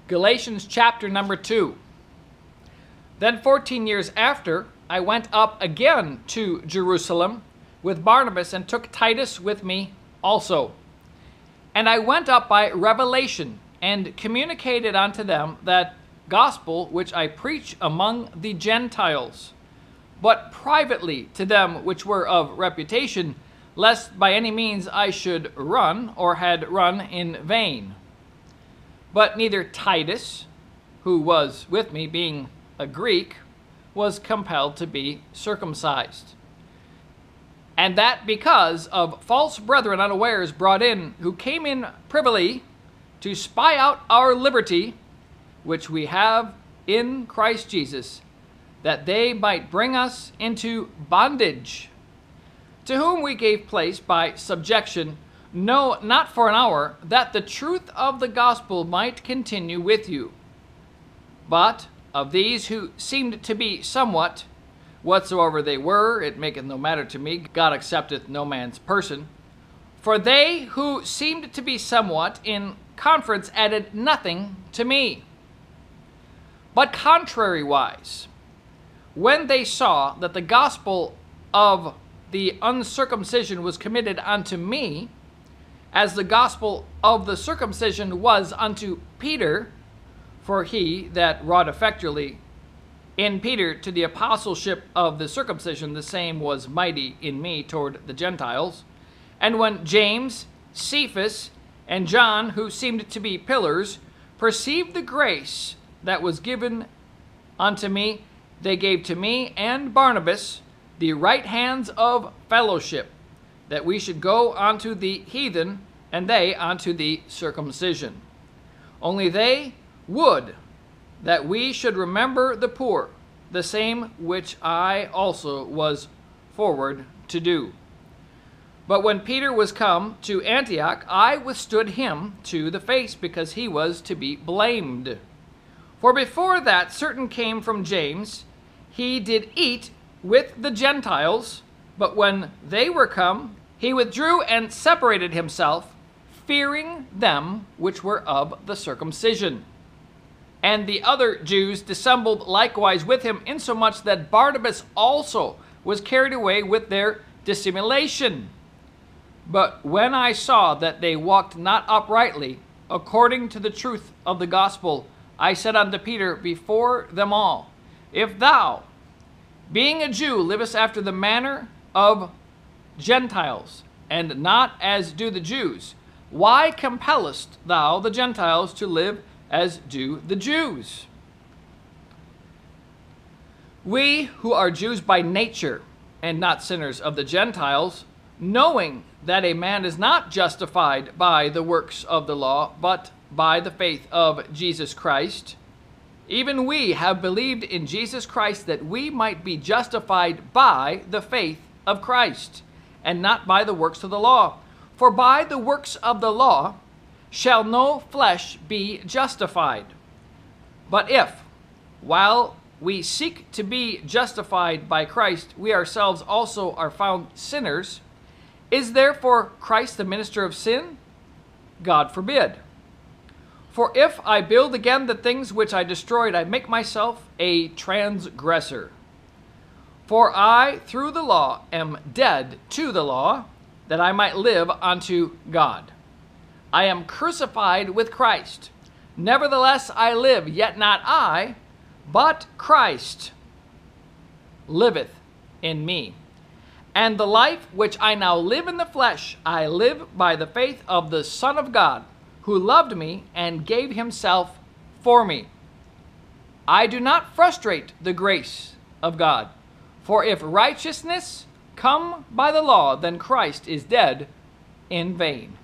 Galatians chapter number 2. Then 14 years after, I went up again to Jerusalem with Barnabas and took Titus with me also. And I went up by revelation and communicated unto them that gospel which I preach among the Gentiles, but privately to them which were of reputation, lest by any means I should run, or had run in vain. But neither Titus, who was with me, being a Greek, was compelled to be circumcised. And that because of false brethren unawares brought in, who came in privily to spy out our liberty, which we have in Christ Jesus, that they might bring us into bondage, to whom we gave place by subjection, no, not for an hour, that the truth of the gospel might continue with you. But of these who seemed to be somewhat, whatsoever they were, it maketh no matter to me, God accepteth no man's person. For they who seemed to be somewhat in conference added nothing to me. But contrariwise, when they saw that the gospel of the uncircumcision was committed unto me, as the gospel of the circumcision was unto Peter, for he that wrought effectually in Peter to the apostleship of the circumcision, the same was mighty in me toward the Gentiles. And when James, Cephas, and John, who seemed to be pillars, perceived the grace that was given unto me, they gave to me and Barnabas the right hands of fellowship, that we should go unto the heathen, and they unto the circumcision. Only they would that we should remember the poor, the same which I also was forward to do. But when Peter was come to Antioch, I withstood him to the face, because he was to be blamed. For before that certain came from James, he did eat with the Gentiles, but when they were come, he withdrew and separated himself, fearing them which were of the circumcision. And the other Jews dissembled likewise with him, insomuch that Barnabas also was carried away with their dissimulation. But when I saw that they walked not uprightly, according to the truth of the gospel, I said unto Peter before them all, If thou, being a Jew, livest after the manner of Gentiles, and not as do the Jews, why compellest thou the Gentiles to live as do the Jews? We who are Jews by nature, and not sinners of the Gentiles, knowing that a man is not justified by the works of the law, but by the faith of Jesus Christ, even we have believed in Jesus Christ, that we might be justified by the faith of Christ, and not by the works of the law. For by the works of the law shall no flesh be justified. But if, while we seek to be justified by Christ, we ourselves also are found sinners, is therefore Christ the minister of sin? God forbid. For if I build again the things which I destroyed, I make myself a transgressor. For I, through the law, am dead to the law, that I might live unto God. I am crucified with Christ. Nevertheless I live, yet not I, but Christ liveth in me. And the life which I now live in the flesh, I live by the faith of the Son of God, who loved me and gave himself for me. I do not frustrate the grace of God. For if righteousness come by the law, then Christ is dead in vain.